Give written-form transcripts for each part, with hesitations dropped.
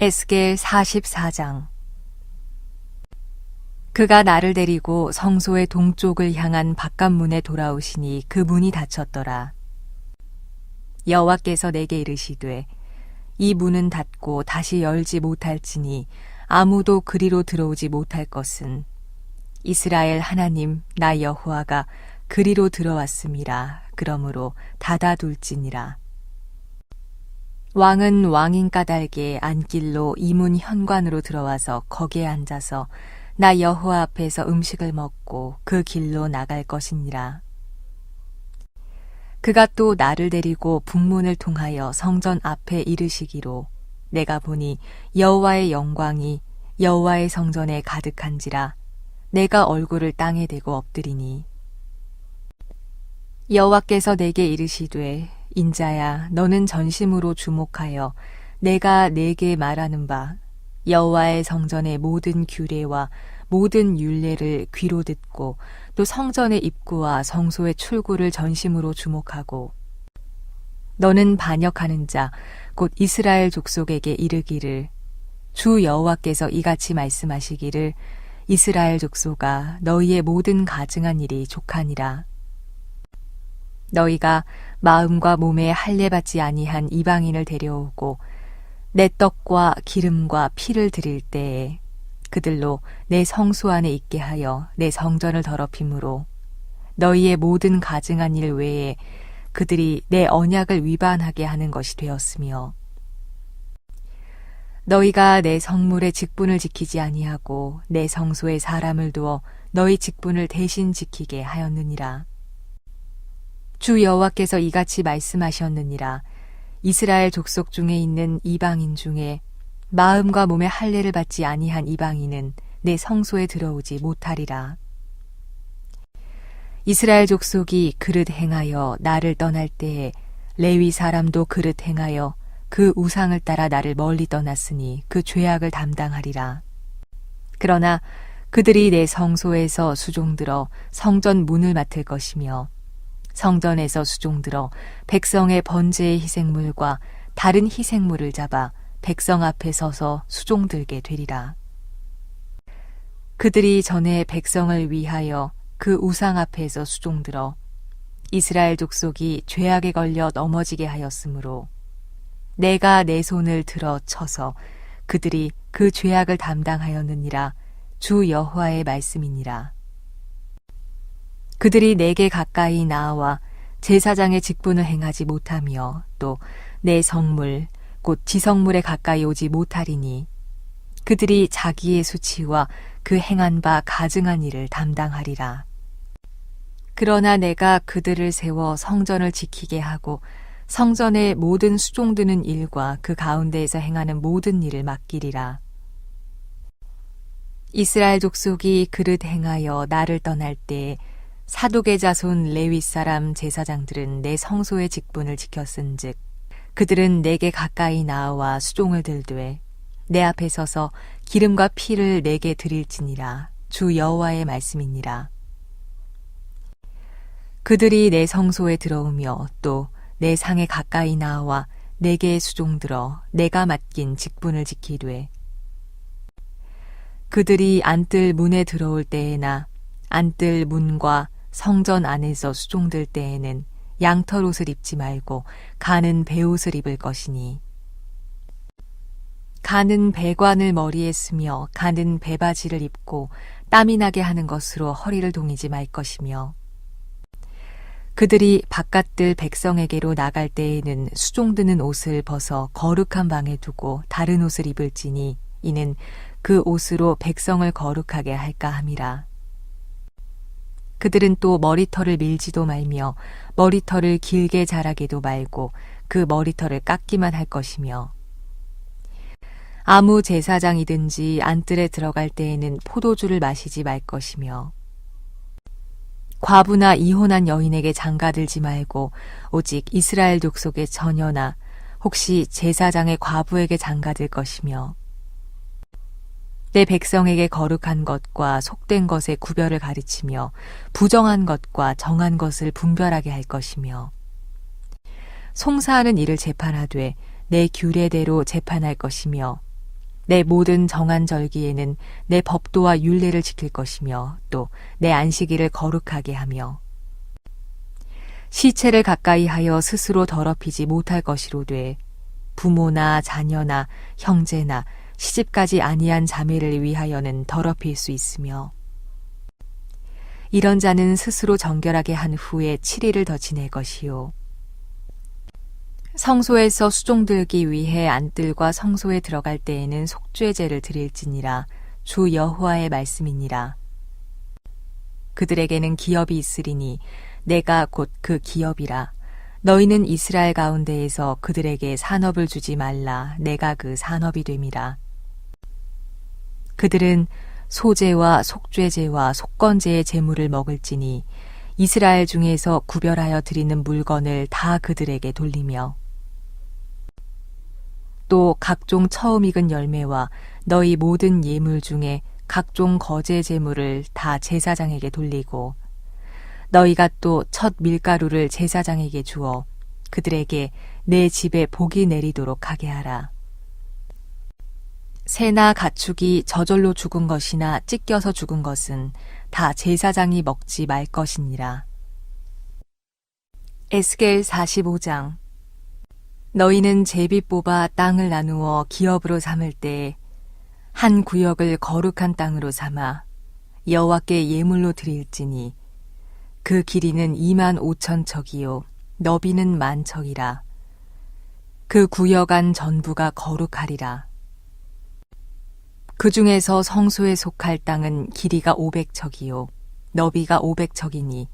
에스겔 44장. 그가 나를 데리고 성소의 동쪽을 향한 바깥문에 돌아오시니 그 문이 닫혔더라. 여호와께서 내게 이르시되 이 문은 닫고 다시 열지 못할지니 아무도 그리로 들어오지 못할 것은 이스라엘 하나님 나 여호와가 그리로 들어왔음이라. 그러므로 닫아둘지니라. 왕은 왕인 까닭에 안길로 이 문 현관으로 들어와서 거기에 앉아서 나 여호와 앞에서 음식을 먹고 그 길로 나갈 것이니라. 그가 또 나를 데리고 북문을 통하여 성전 앞에 이르시기로 내가 보니 여호와의 영광이 여호와의 성전에 가득한지라. 내가 얼굴을 땅에 대고 엎드리니 여호와께서 내게 이르시되 인자야, 너는 전심으로 주목하여 내가 네게 말하는 바 여호와의 성전의 모든 규례와 모든 율례를 귀로 듣고 또 성전의 입구와 성소의 출구를 전심으로 주목하고 너는 반역하는 자 곧 이스라엘 족속에게 이르기를 주 여호와께서 이같이 말씀하시기를 이스라엘 족속아 너희의 모든 가증한 일이 족하니라. 너희가 마음과 몸에 할례받지 아니한 이방인을 데려오고 내 떡과 기름과 피를 드릴 때에 그들로 내 성소 안에 있게 하여 내 성전을 더럽힘으로 너희의 모든 가증한 일 외에 그들이 내 언약을 위반하게 하는 것이 되었으며 너희가 내 성물의 직분을 지키지 아니하고 내 성소에 사람을 두어 너희 직분을 대신 지키게 하였느니라. 주 여호와께서 이같이 말씀하셨느니라. 이스라엘 족속 중에 있는 이방인 중에 마음과 몸의 할례를 받지 아니한 이방인은 내 성소에 들어오지 못하리라. 이스라엘 족속이 그릇 행하여 나를 떠날 때에 레위 사람도 그릇 행하여 그 우상을 따라 나를 멀리 떠났으니 그 죄악을 담당하리라. 그러나 그들이 내 성소에서 수종들어 성전 문을 맡을 것이며 성전에서 수종들어 백성의 번제의 희생물과 다른 희생물을 잡아 백성 앞에 서서 수종들게 되리라. 그들이 전에 백성을 위하여 그 우상 앞에서 수종들어 이스라엘 족속이 죄악에 걸려 넘어지게 하였으므로 내가 내 손을 들어 쳐서 그들이 그 죄악을 담당하였느니라. 주 여호와의 말씀이니라. 그들이 내게 가까이 나와 제사장의 직분을 행하지 못하며 또 내 성물 곧 지성물에 가까이 오지 못하리니 그들이 자기의 수치와 그 행한 바 가증한 일을 담당하리라. 그러나 내가 그들을 세워 성전을 지키게 하고 성전의 모든 수종드는 일과 그 가운데에서 행하는 모든 일을 맡기리라. 이스라엘 족속이 그릇 행하여 나를 떠날 때 사독의 자손 레위 사람 제사장들은 내 성소의 직분을 지켰은즉 그들은 내게 가까이 나와 수종을 들되 내 앞에 서서 기름과 피를 내게 드릴지니라. 주 여호와의 말씀이니라. 그들이 내 성소에 들어오며 또 내 상에 가까이 나와 내게 수종들어 내가 맡긴 직분을 지키되 그들이 안뜰 문에 들어올 때에나 안뜰 문과 성전 안에서 수종들 때에는 양털 옷을 입지 말고 가는 베옷을 입을 것이니 가는 배관을 머리에 쓰며 가는 배바지를 입고 땀이 나게 하는 것으로 허리를 동이지 말 것이며 그들이 바깥들 백성에게로 나갈 때에는 수종드는 옷을 벗어 거룩한 방에 두고 다른 옷을 입을지니 이는 그 옷으로 백성을 거룩하게 할까 함이라. 그들은 또 머리털을 밀지도 말며 머리털을 길게 자라게도 말고 그 머리털을 깎기만 할 것이며 아무 제사장이든지 안뜰에 들어갈 때에는 포도주를 마시지 말 것이며 과부나 이혼한 여인에게 장가들지 말고 오직 이스라엘 족속의 처녀나 혹시 제사장의 과부에게 장가들 것이며 내 백성에게 거룩한 것과 속된 것의 구별을 가르치며 부정한 것과 정한 것을 분별하게 할 것이며 송사하는 일을 재판하되 내 규례대로 재판할 것이며 내 모든 정한 절기에는 내 법도와 율례를 지킬 것이며 또 내 안식일을 거룩하게 하며 시체를 가까이 하여 스스로 더럽히지 못할 것이로되 부모나 자녀나 형제나 시집가지 아니한 자매를 위하여는 더럽힐 수 있으며 이런 자는 스스로 정결하게 한 후에 7일을 더 지낼 것이요 성소에서 수종들기 위해 안뜰과 성소에 들어갈 때에는 속죄제를 드릴지니라. 주 여호와의 말씀이니라. 그들에게는 기업이 있으리니 내가 곧 그 기업이라. 너희는 이스라엘 가운데에서 그들에게 산업을 주지 말라. 내가 그 산업이 됨이라. 그들은 소제와 속죄제와 속건제의 제물을 먹을지니 이스라엘 중에서 구별하여 드리는 물건을 다 그들에게 돌리며 또 각종 처음 익은 열매와 너희 모든 예물 중에 각종 거제 제물을 다 제사장에게 돌리고 너희가 또 첫 밀가루를 제사장에게 주어 그들에게 내 집에 복이 내리도록 하게 하라. 새나 가축이 저절로 죽은 것이나 찢겨서 죽은 것은 다 제사장이 먹지 말 것이니라. 에스겔 45장. 너희는 제비 뽑아 땅을 나누어 기업으로 삼을 때에 한 구역을 거룩한 땅으로 삼아 여호와께 예물로 드릴지니 그 길이는 25,000척이요 너비는 10,000척이라. 그 구역 안 전부가 거룩하리라. 그 중에서 성소에 속할 땅은 길이가 500척이요 너비가 500척이니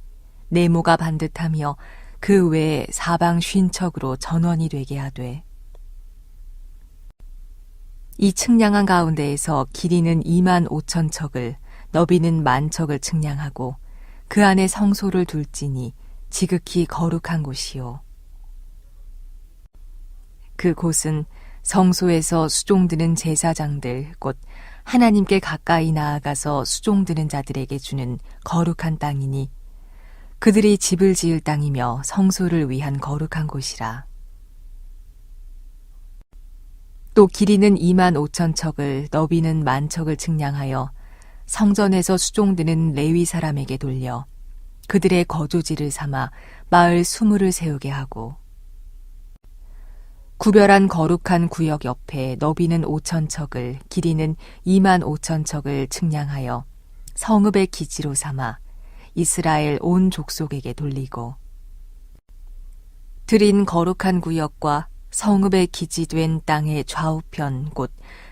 네모가 반듯하며 그 외에 사방 50척으로 전원이 되게 하되 이 측량한 가운데에서 길이는 25,000척을 너비는 10,000척을 측량하고 그 안에 성소를 둘지니 지극히 거룩한 곳이요 그 곳은 성소에서 수종드는 제사장들 곧 하나님께 가까이 나아가서 수종드는 자들에게 주는 거룩한 땅이니 그들이 집을 지을 땅이며 성소를 위한 거룩한 곳이라. 또 길이는 25,000척을 너비는 10,000척을 측량하여 성전에서 수종드는 레위 사람에게 돌려 그들의 거주지를 삼아 마을 20을 세우게 하고 구별한 거룩한 구역 옆에 너비는 5,000척을 길이는 25,000척을 측량하여 성읍의 기지로 삼아 이스라엘 온 족속에게 돌리고 드린 거룩한 구역과 성읍의 기지된 땅의 좌우편 곧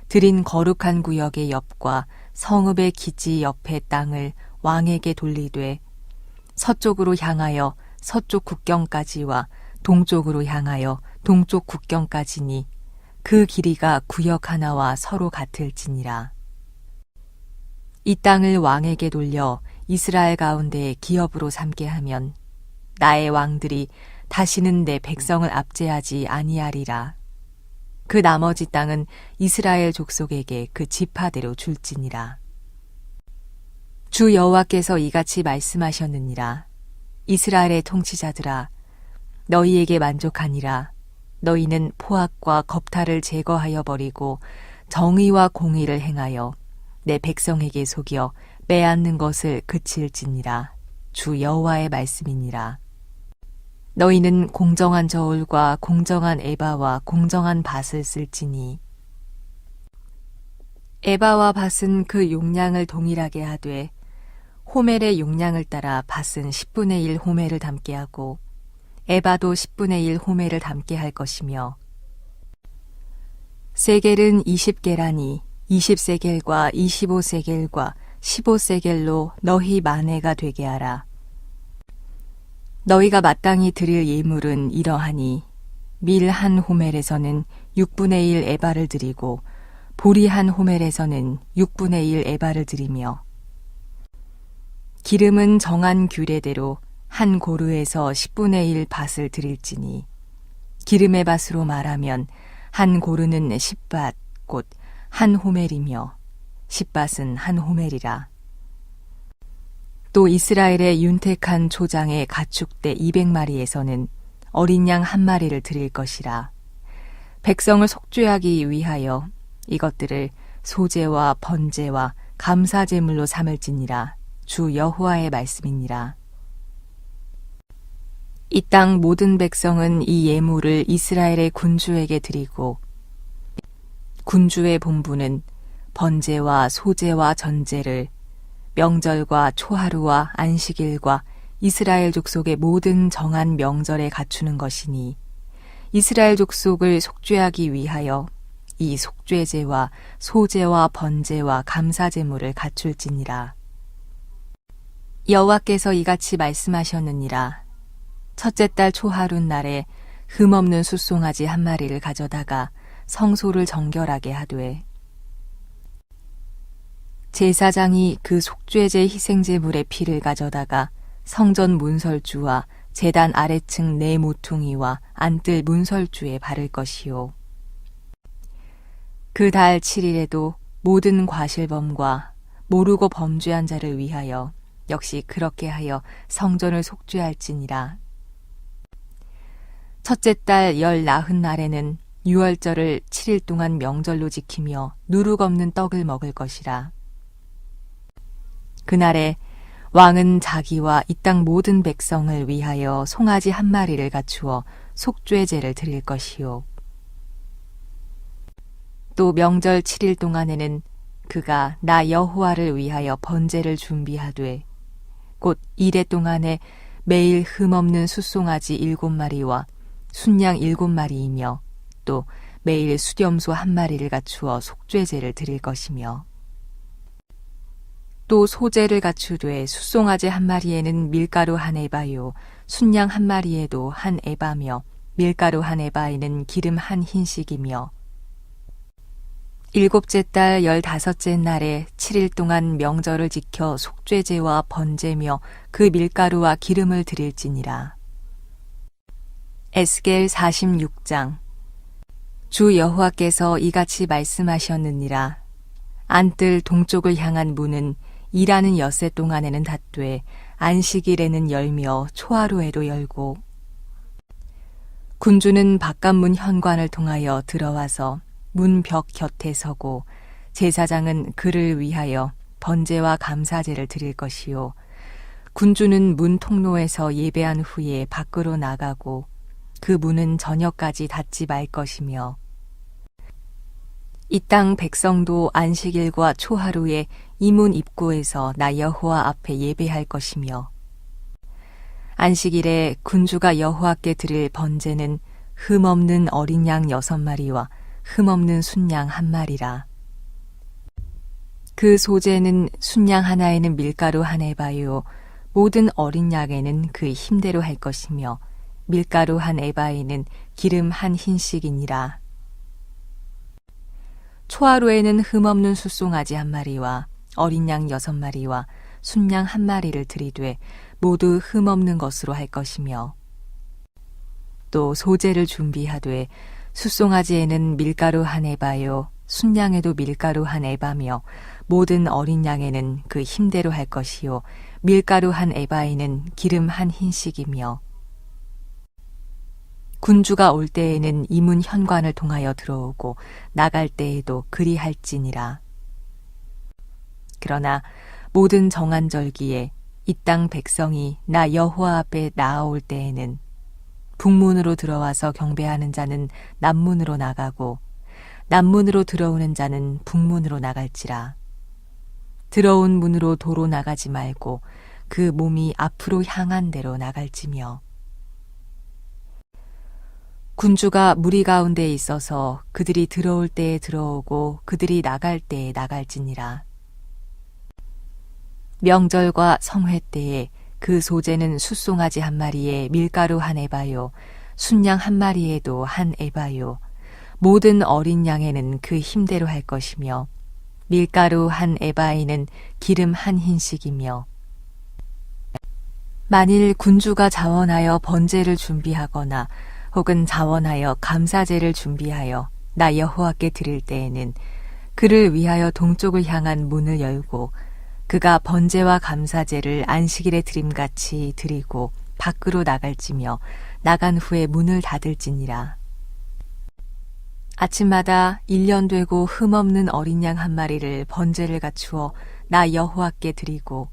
드린 거룩한 구역의 옆과 성읍의 기지 옆의 땅을 왕에게 돌리되 서쪽으로 향하여 서쪽 국경까지와 동쪽으로 향하여 동쪽 국경까지니 그 길이가 구역 하나와 서로 같을지니라. 이 땅을 왕에게 돌려 이스라엘 가운데 기업으로 삼게 하면 나의 왕들이 다시는 내 백성을 압제하지 아니하리라. 그 나머지 땅은 이스라엘 족속에게 그 지파대로 줄지니라. 주 여호와께서 이같이 말씀하셨느니라. 이스라엘의 통치자들아, 너희에게 만족하니라. 너희는 포악과 겁탈을 제거하여 버리고 정의와 공의를 행하여 내 백성에게 속여 빼앗는 것을 그칠지니라. 주 여호와의 말씀이니라. 너희는 공정한 저울과 공정한 에바와 공정한 밭을 쓸지니 에바와 밭은 그 용량을 동일하게 하되 호멜의 용량을 따라 밭은 10분의 1 호멜을 담게 하고 에바도 10분의 1 호멜을 담게 할 것이며 세겔은 20게라니 20세겔과 25세겔과 15세겔로 너희 만회가 되게 하라. 너희가 마땅히 드릴 예물은 이러하니 밀 한 호멜에서는 6분의 1 에바를 드리고 보리 한 호멜에서는 6분의 1 에바를 드리며 기름은 정한 규례대로 한 고르에서 10분의 1 밭을 드릴지니 기름의 밭으로 말하면 한 고르는 10밭 곧 한 호멜이며 10밭은 한 호멜이라. 또 이스라엘의 윤택한 초장의 가축대 200마리에서는 어린 양 1마리를 드릴 것이라. 백성을 속죄하기 위하여 이것들을 소제와 번제와 감사제물로 삼을지니라. 주 여호와의 말씀이니라. 이 땅 모든 백성은 이 예물을 이스라엘의 군주에게 드리고 군주의 본부는 번제와 소제와 전제를 명절과 초하루와 안식일과 이스라엘 족속의 모든 정한 명절에 갖추는 것이니 이스라엘 족속을 속죄하기 위하여 이 속죄제와 소제와 번제와 감사제물을 갖출지니라. 여호와께서 이같이 말씀하셨느니라. 첫째 달 초하룻 날에 흠없는 숫송아지 한 마리를 가져다가 성소를 정결하게 하되 제사장이 그 속죄제 희생제물의 피를 가져다가 성전 문설주와 제단 아래층 네 모퉁이와 안뜰 문설주에 바를 것이요. 그 달 7일에도 모든 과실범과 모르고 범죄한 자를 위하여 역시 그렇게 하여 성전을 속죄할지니라. 첫째 달 19날에는 유월절을 7일 동안 명절로 지키며 누룩 없는 떡을 먹을 것이라. 그날에 왕은 자기와 이 땅 모든 백성을 위하여 송아지 한 마리를 갖추어 속죄제를 드릴 것이요. 또 명절 7일 동안에는 그가 나 여호와를 위하여 번제를 준비하되 곧 이래 동안에 매일 흠없는 숫송아지 7마리와 순양 7마리이며 또 매일 수렴소 한 마리를 갖추어 속죄제를 드릴 것이며 또 소제를 갖추되 숫송아지 한 마리에는 밀가루 한 에바요 순양 한 마리에도 한 에바며 밀가루 한 에바에는 기름 한 흰씩이며 일곱째 달 15째 날에 7일 동안 명절을 지켜 속죄제와 번제며 그 밀가루와 기름을 드릴지니라. 에스겔 46장. 주 여호와께서 이같이 말씀하셨느니라. 안뜰 동쪽을 향한 문은 일하는 엿새 동안에는 닫되 안식일에는 열며 초하루에도 열고 군주는 바깥문 현관을 통하여 들어와서 문벽 곁에 서고 제사장은 그를 위하여 번제와 감사제를 드릴 것이요. 군주는 문 통로에서 예배한 후에 밖으로 나가고 그 문은 저녁까지 닫지 말 것이며 이 땅 백성도 안식일과 초하루에 이 문 입구에서 나 여호와 앞에 예배할 것이며 안식일에 군주가 여호와께 드릴 번제는 흠없는 어린 양 6마리와 흠없는 순양 1마리라. 그 소제는 순양 하나에는 밀가루 한 에바요 모든 어린 양에는 그 힘대로 할 것이며 밀가루 한 에바에는 기름 한 흰씩이니라. 초하루에는 흠없는 숫송아지 1마리와 어린 양 6마리와 순양 1마리를 드리되 모두 흠없는 것으로 할 것이며 또 소제를 준비하되 숫송아지에는 밀가루 한 에바요 순양에도 밀가루 한 에바며 모든 어린 양에는 그 힘대로 할 것이요 밀가루 한 에바에는 기름 한 흰씩이며 군주가 올 때에는 이 문 현관을 통하여 들어오고 나갈 때에도 그리할지니라. 그러나 모든 정한 절기에 이 땅 백성이 나 여호와 앞에 나아올 때에는 북문으로 들어와서 경배하는 자는 남문으로 나가고 남문으로 들어오는 자는 북문으로 나갈지라. 들어온 문으로 도로 나가지 말고 그 몸이 앞으로 향한 대로 나갈지며 군주가 무리 가운데 있어서 그들이 들어올 때에 들어오고 그들이 나갈 때에 나갈지니라. 명절과 성회 때에 그 소제는 숫송아지 1마리에 밀가루 한 에바요 순양 1마리에도 한 에바요 모든 어린 양에는 그 힘대로 할 것이며 밀가루 한 에바에는 기름 한 흰씩이며 만일 군주가 자원하여 번제를 준비하거나 혹은 자원하여 감사제를 준비하여 나 여호와께 드릴 때에는 그를 위하여 동쪽을 향한 문을 열고 그가 번제와 감사제를 안식일에 드림같이 드리고 밖으로 나갈지며 나간 후에 문을 닫을지니라. 아침마다 1년 되고 흠없는 어린 양 한 마리를 번제를 갖추어 나 여호와께 드리고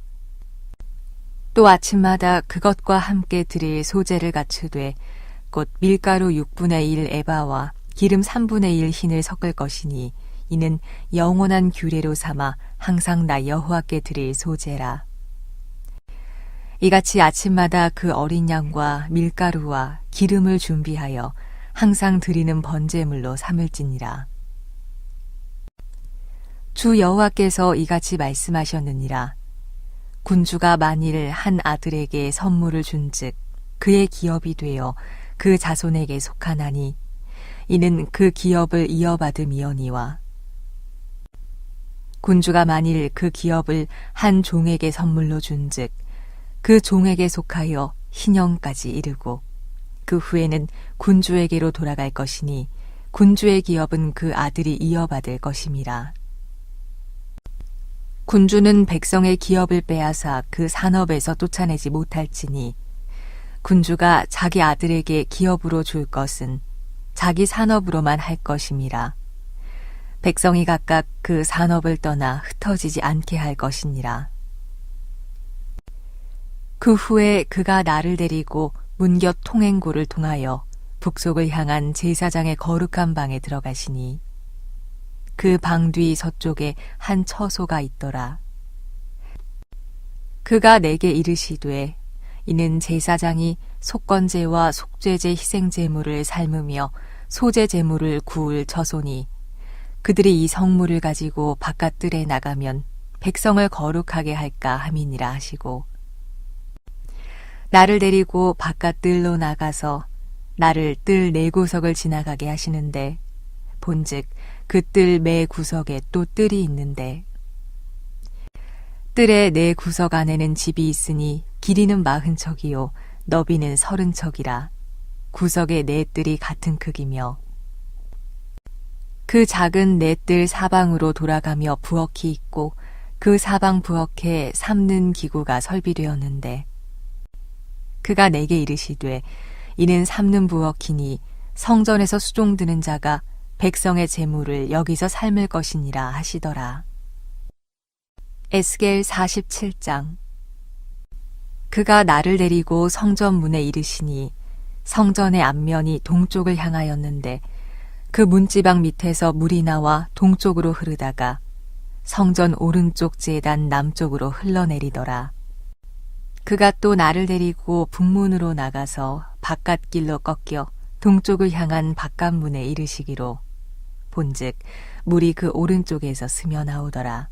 또 아침마다 그것과 함께 드릴 소제를 갖추되 곧 밀가루 6분의 1 에바와 기름 3분의 1 흰을 섞을 것이니 이는 영원한 규례로 삼아 항상 나 여호와께 드릴 소제라. 이같이 아침마다 그 어린 양과 밀가루와 기름을 준비하여 항상 드리는 번제물로 삼을지니라. 주 여호와께서 이같이 말씀하셨느니라. 군주가 만일 한 아들에게 선물을 준즉 그의 기업이 되어 그 자손에게 속하나니 이는 그 기업을 이어받음이어니와 군주가 만일 그 기업을 한 종에게 선물로 준즉 그 종에게 속하여 희년까지 이르고 그 후에는 군주에게로 돌아갈 것이니 군주의 기업은 그 아들이 이어받을 것임이라. 군주는 백성의 기업을 빼앗아 그 산업에서 쫓아내지 못할지니 군주가 자기 아들에게 기업으로 줄 것은 자기 산업으로만 할 것임이라. 백성이 각각 그 산업을 떠나 흩어지지 않게 할 것이니라. 그 후에 그가 나를 데리고 문곁 통행고를 통하여 북속을 향한 제사장의 거룩한 방에 들어가시니 그 방 뒤 서쪽에 한 처소가 있더라. 그가 내게 이르시되 이는 제사장이 속건제와 속죄제 희생제물을 삶으며 소제제물을 구울 처소니 그들이 이 성물을 가지고 바깥들에 나가면 백성을 거룩하게 할까 함이니라 하시고 나를 데리고 바깥들로 나가서 나를 뜰 네 구석을 지나가게 하시는데 본즉 그 뜰 매 구석에 또 뜰이 있는데 뜰의 네 구석 안에는 집이 있으니 길이는 40척이요 너비는 30척이라 구석의 네 뜰이 같은 크기며 그 작은 네 뜰 사방으로 돌아가며 부엌이 있고 그 사방 부엌에 삶는 기구가 설비되었는데 그가 내게 이르시되 이는 삶는 부엌이니 성전에서 수종드는 자가 백성의 재물을 여기서 삶을 것이니라 하시더라. 에스겔 47장. 그가 나를 데리고 성전 문에 이르시니 성전의 앞면이 동쪽을 향하였는데 그 문지방 밑에서 물이 나와 동쪽으로 흐르다가 성전 오른쪽 제단 남쪽으로 흘러내리더라. 그가 또 나를 데리고 북문으로 나가서 바깥길로 꺾여 동쪽을 향한 바깥문에 이르시기로 본즉 물이 그 오른쪽에서 스며 나오더라.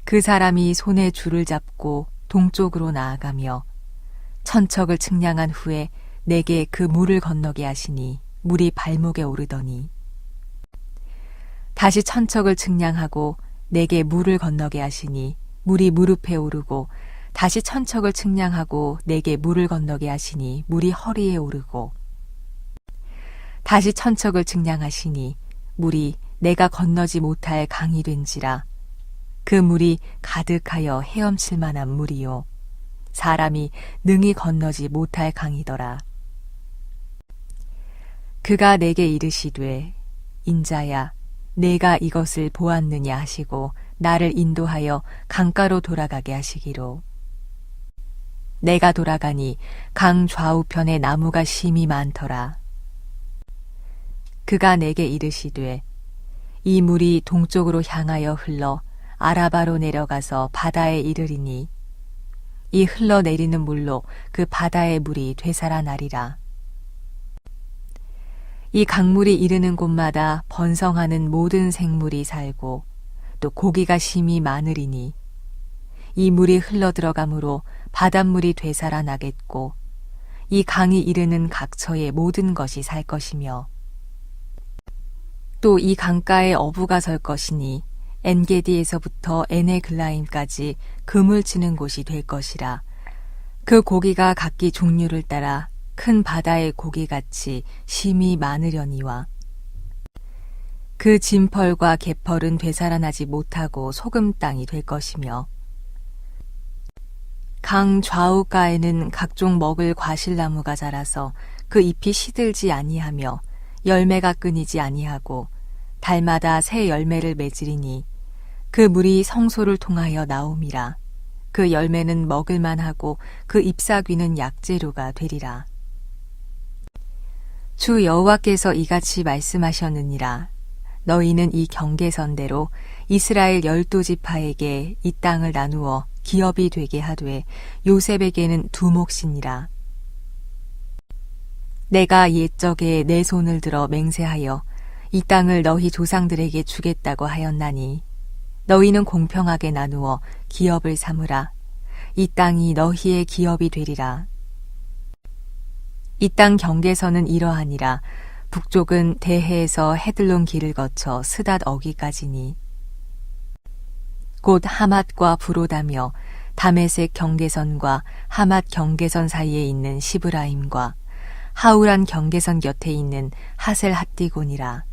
그 사람이 손에 줄을 잡고 동쪽으로 나아가며 천척을 측량한 후에 내게 그 물을 건너게 하시니 물이 발목에 오르더니 다시 천척을 측량하고 내게 물을 건너게 하시니 물이 무릎에 오르고 다시 천척을 측량하고 내게 물을 건너게 하시니 물이 허리에 오르고 다시 천척을 측량하시니 물이 내가 건너지 못할 강이 된지라 그 물이 가득하여 헤엄칠 만한 물이요 사람이 능히 건너지 못할 강이더라. 그가 내게 이르시되 인자야 내가 이것을 보았느냐 하시고 나를 인도하여 강가로 돌아가게 하시기로 내가 돌아가니 강 좌우편에 나무가 심이 많더라. 그가 내게 이르시되 이 물이 동쪽으로 향하여 흘러 아라바로 내려가서 바다에 이르리니 이 흘러내리는 물로 그 바다의 물이 되살아나리라. 이 강물이 이르는 곳마다 번성하는 모든 생물이 살고 또 고기가 심이 많으리니 이 물이 흘러들어가므로 바닷물이 되살아나겠고 이 강이 이르는 각처의 모든 것이 살 것이며 또 이 강가에 어부가 설 것이니 엔게디에서부터 에네글라임까지 그물 치는 곳이 될 것이라. 그 고기가 각기 종류를 따라 큰 바다의 고기같이 심이 많으려니와 그 진펄과 개펄은 되살아나지 못하고 소금 땅이 될 것이며 강 좌우가에는 각종 먹을 과실나무가 자라서 그 잎이 시들지 아니하며 열매가 끊이지 아니하고 달마다 새 열매를 맺으리니 그 물이 성소를 통하여 나옴이라. 그 열매는 먹을만하고 그 잎사귀는 약재료가 되리라. 주 여호와께서 이같이 말씀하셨느니라. 너희는 이 경계선대로 이스라엘 12지파에게 이 땅을 나누어 기업이 되게 하되 요셉에게는 두 몫이니라. 내가 옛적에 내 손을 들어 맹세하여 이 땅을 너희 조상들에게 주겠다고 하였나니 너희는 공평하게 나누어 기업을 삼으라. 이 땅이 너희의 기업이 되리라. 이 땅 경계선은 이러하니라. 북쪽은 대해에서 헤들론 길을 거쳐 스닷 어기까지니 곧 하맛과 브로다며 다메섹 경계선과 하맛 경계선 사이에 있는 시브라임과 하우란 경계선 곁에 있는 하셀 핫디곤이라.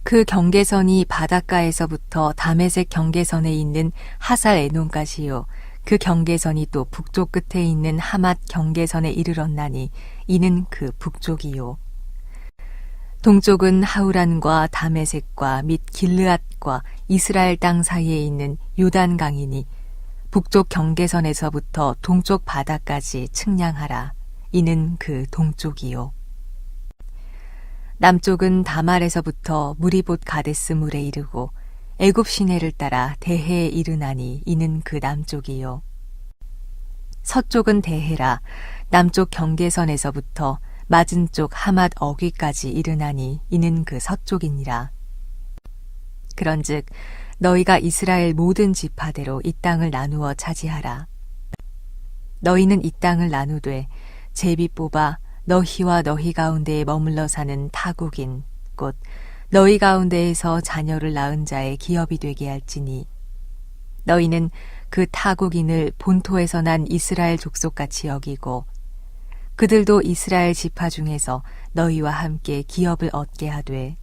그 경계선이 바닷가에서부터 다메섹 경계선에 있는 하살 에논까지요. 그 경계선이 또 북쪽 끝에 있는 하맛 경계선에 이르렀나니 이는 그 북쪽이요. 동쪽은 하우란과 다메섹과 및 길르앗과 이스라엘 땅 사이에 있는 요단강이니 북쪽 경계선에서부터 동쪽 바다까지 측량하라. 이는 그 동쪽이요. 남쪽은 다말에서부터 무리봇 가데스 물에 이르고 애굽 시내를 따라 대해에 이르나니 이는 그 남쪽이요. 서쪽은 대해라. 남쪽 경계선에서부터 맞은 쪽 하맛 어귀까지 이르나니 이는 그 서쪽이니라. 그런즉 너희가 이스라엘 모든 지파대로 이 땅을 나누어 차지하라. 너희는 이 땅을 나누되 제비 뽑아 너희와 너희 가운데에 머물러 사는 타국인 곧 너희 가운데에서 자녀를 낳은 자의 기업이 되게 할지니 너희는 그 타국인을 본토에서 난 이스라엘 족속같이 여기고 그들도 이스라엘 지파 중에서 너희와 함께 기업을 얻게 하되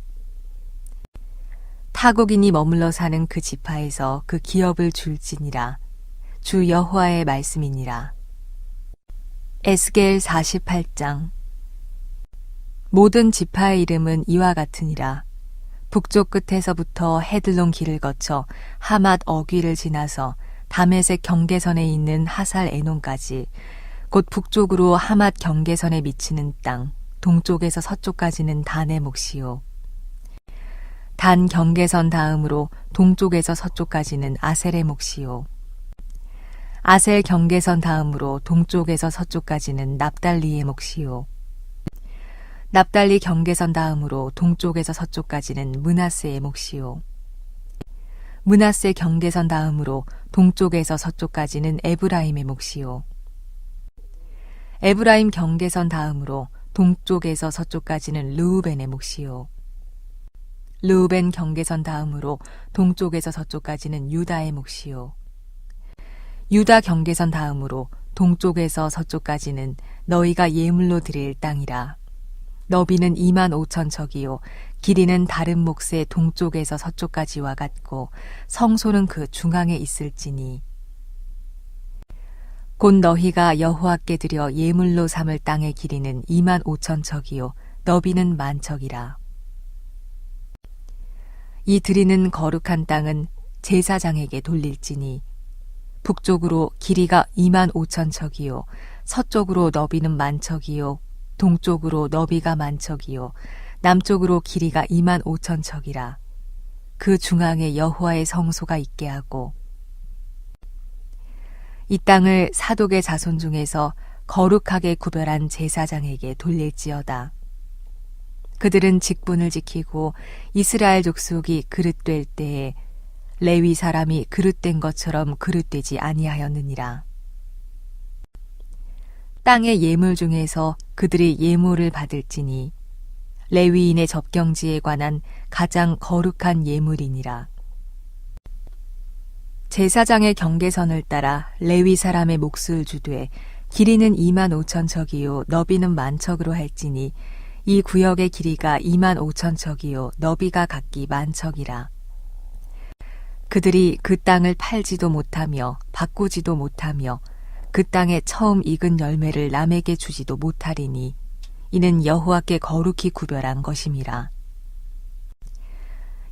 타국인이 머물러 사는 그 지파에서 그 기업을 줄지니라. 주 여호와의 말씀이니라. 에스겔 48장. 모든 지파의 이름은 이와 같으니라. 북쪽 끝에서부터 헤들론 길을 거쳐 하맛 어귀를 지나서 다메섹 경계선에 있는 하살 에논까지 곧 북쪽으로 하맛 경계선에 미치는 땅 동쪽에서 서쪽까지는 단의 몫이요. 단 경계선 다음으로 동쪽에서 서쪽까지는 아셀의 몫이요. 아셀 경계선 다음으로 동쪽에서 서쪽까지는 납달리의 몫이요. 납달리 경계선 다음으로 동쪽에서 서쪽까지는 므낫세의 몫이요. 므낫세 경계선 다음으로 동쪽에서 서쪽까지는 에브라임의 몫이요. 에브라임 경계선 다음으로 동쪽에서 서쪽까지는 르우벤의 몫이요. 르우벤 경계선 다음으로 동쪽에서 서쪽까지는 유다의 몫이요. 유다 경계선 다음으로 동쪽에서 서쪽까지는 너희가 예물로 드릴 땅이라. 너비는 25,000척이요 길이는 다른 몫의 동쪽에서 서쪽까지와 같고 성소는 그 중앙에 있을지니 곧 너희가 여호와께 드려 예물로 삼을 땅의 길이는 25,000척이요 너비는 10,000척이라. 이 드리는 거룩한 땅은 제사장에게 돌릴지니 북쪽으로 길이가 25,000척이요 서쪽으로 너비는 10,000척이요 동쪽으로 너비가 10,000척이요 남쪽으로 길이가 25,000척이라. 그 중앙에 여호와의 성소가 있게 하고 이 땅을 사독의 자손 중에서 거룩하게 구별한 제사장에게 돌릴지어다. 그들은 직분을 지키고 이스라엘 족속이 그릇될 때에 레위 사람이 그릇된 것처럼 그릇되지 아니하였느니라. 땅의 예물 중에서 그들이 예물을 받을지니 레위인의 접경지에 관한 가장 거룩한 예물이니라. 제사장의 경계선을 따라 레위 사람의 몫을 주되 길이는 25,000척이요 너비는 10,000척으로 할지니 이 구역의 길이가 25,000척이요 너비가 각기 10,000척이라. 그들이 그 땅을 팔지도 못하며 바꾸지도 못하며 그 땅에 처음 익은 열매를 남에게 주지도 못하리니 이는 여호와께 거룩히 구별한 것임이라.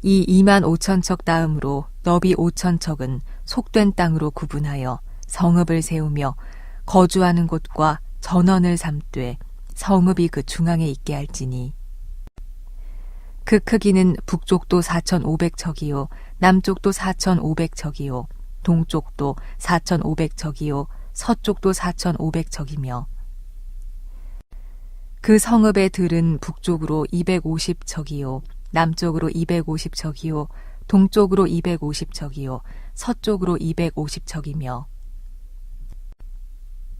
이 25,000척 다음으로 너비 5,000척은 속된 땅으로 구분하여 성읍을 세우며 거주하는 곳과 전원을 삼되 성읍이 그 중앙에 있게 할지니, 그 크기는 북쪽도 4,500척이요 남쪽도 4,500척이요 동쪽도 4,500척이요 서쪽도 4,500척이며, 그 성읍의 들은 북쪽으로 250척이요 남쪽으로 250척이요 동쪽으로 250척이요 서쪽으로 250척이며,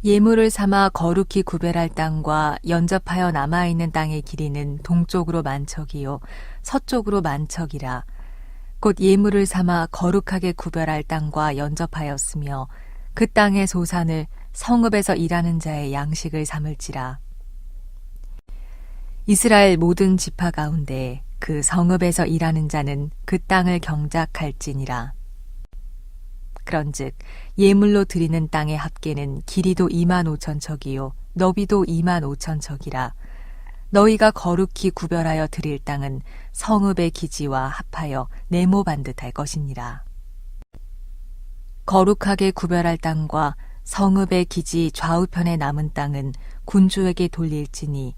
예물을 삼아 거룩히 구별할 땅과 연접하여 남아있는 땅의 길이는 동쪽으로 10,000척이요 서쪽으로 10,000척이라. 곧 예물을 삼아 거룩하게 구별할 땅과 연접하였으며 그 땅의 소산을 성읍에서 일하는 자의 양식을 삼을지라. 이스라엘 모든 지파 가운데 그 성읍에서 일하는 자는 그 땅을 경작할지니라. 그런즉 예물로 드리는 땅의 합계는 길이도 25,000척이요 너비도 25,000척이라. 너희가 거룩히 구별하여 드릴 땅은 성읍의 기지와 합하여 네모 반듯할 것이니라. 거룩하게 구별할 땅과 성읍의 기지 좌우편에 남은 땅은 군주에게 돌릴지니,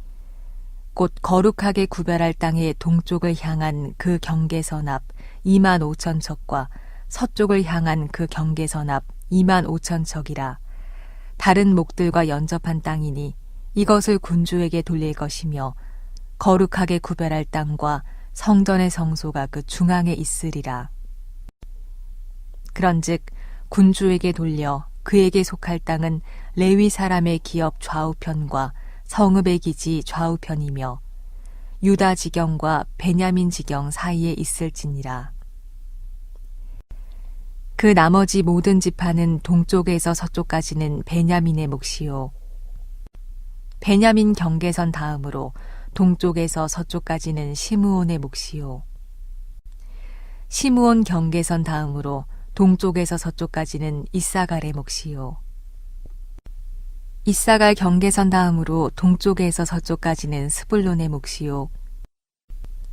곧 거룩하게 구별할 땅의 동쪽을 향한 그 경계선 앞 25,000척과 서쪽을 향한 그 경계선 앞 25,000척이라. 다른 목들과 연접한 땅이니 이것을 군주에게 돌릴 것이며, 거룩하게 구별할 땅과 성전의 성소가 그 중앙에 있으리라. 그런즉 군주에게 돌려 그에게 속할 땅은 레위 사람의 기업 좌우편과 성읍의 기지 좌우편이며 유다 지경과 베냐민 지경 사이에 있을지니라. 그 나머지 모든 지파는 동쪽에서 서쪽까지는 베냐민의 몫이요 베냐민 경계선 다음으로 동쪽에서 서쪽까지는 시므온의 몫이요 시므온 경계선 다음으로 동쪽에서 서쪽까지는 이사갈의 몫이요 이사갈 경계선 다음으로 동쪽에서 서쪽까지는 스불론의 몫이요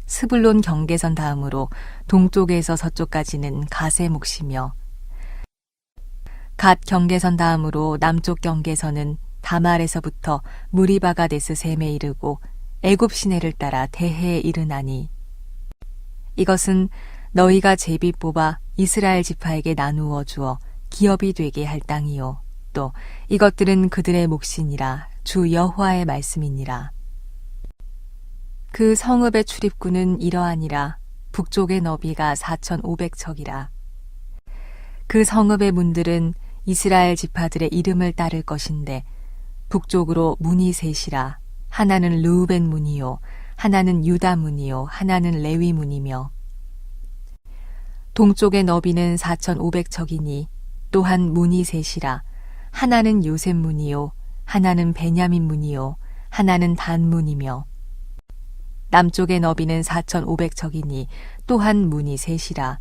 스불론 경계선 다음으로 동쪽에서 서쪽까지는 갓의 몫이며, 갓 경계선 다음으로 남쪽 경계선은 다말에서부터 무리바가 데스 셈에 이르고 애굽 시내를 따라 대해에 이르나니, 이것은 너희가 제비 뽑아 이스라엘 지파에게 나누어 주어 기업이 되게 할 땅이요 또 이것들은 그들의 몫이니라. 주 여호와의 말씀이니라. 그 성읍의 출입구는 이러하니라. 북쪽의 너비가 4,500척이라. 그 성읍의 문들은 이스라엘 지파들의 이름을 따를 것인데 북쪽으로 문이 셋이라. 하나는 르우벤 문이요 하나는 유다 문이요 하나는 레위 문이며, 동쪽의 너비는 4,500척이니 또한 문이 셋이라. 하나는 요셉 문이요 하나는 베냐민 문이요 하나는 단 문이며, 남쪽의 너비는 4,500척이니 또한 문이 셋이라.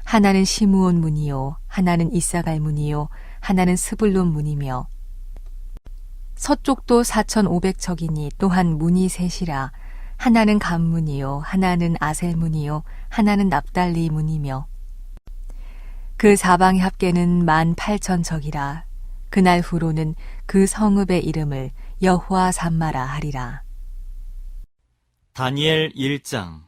하나는 시므온 문이요 하나는 이사갈 문이요 하나는 스불론 문이며, 서쪽도 4,500척이니 또한 문이 셋이라. 하나는 갓 문이요 하나는 아셀 문이요 하나는 납달리 문이며, 그 사방의 합계는 18,000척이라. 그날 후로는 그 성읍의 이름을 여호와 삼마라 하리라. 다니엘 1장.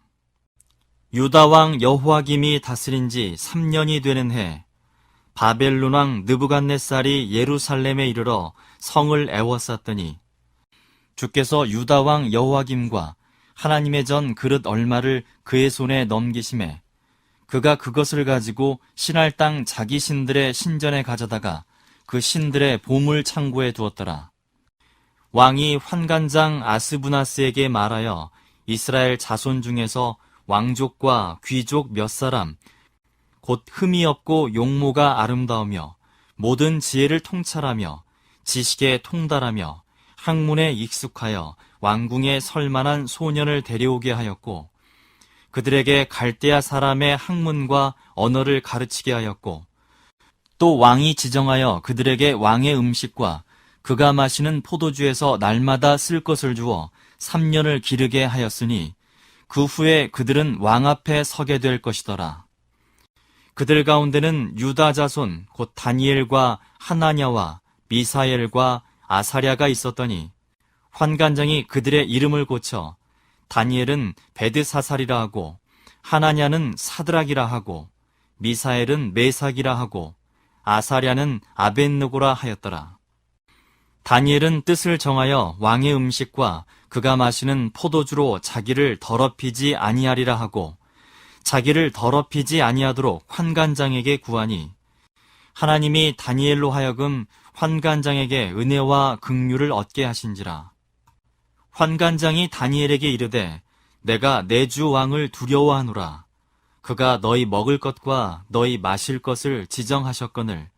유다 왕 여호와김이 다스린 지 3년이 되는 해, 바벨론 왕 느부갓네살이 예루살렘에 이르러 성을 애워쌌더니, 주께서 유다 왕 여호와김과 하나님의 전 그릇 얼마를 그의 손에 넘기심에, 그가 그것을 가지고 신할 땅 자기 신들의 신전에 가져다가 그 신들의 보물 창고에 두었더라. 왕이 환관장 아스부나스에게 말하여 이스라엘 자손 중에서 왕족과 귀족 몇 사람, 곧 흠이 없고 용모가 아름다우며 모든 지혜를 통찰하며 지식에 통달하며 학문에 익숙하여 왕궁에 설 만한 소년을 데려오게 하였고, 그들에게 갈대아 사람의 학문과 언어를 가르치게 하였고, 또 왕이 지정하여 그들에게 왕의 음식과 그가 마시는 포도주에서 날마다 쓸 것을 주어 3년을 기르게 하였으니 그 후에 그들은 왕 앞에 서게 될 것이더라. 그들 가운데는 유다 자손 곧 다니엘과 하나냐와 미사엘과 아사랴가 있었더니 환관장이 그들의 이름을 고쳐 다니엘은 베드사살이라 하고 하나냐는 사드락이라 하고 미사엘은 메삭이라 하고 아사랴는 아벳느고라 하였더라. 다니엘은 뜻을 정하여 왕의 음식과 그가 마시는 포도주로 자기를 더럽히지 아니하리라 하고 자기를 더럽히지 아니하도록 환관장에게 구하니 하나님이 다니엘로 하여금 환관장에게 은혜와 긍휼을 얻게 하신지라. 환관장이 다니엘에게 이르되 내가 내 주 왕을 두려워하노라. 그가 너희 먹을 것과 너희 마실 것을 지정하셨거늘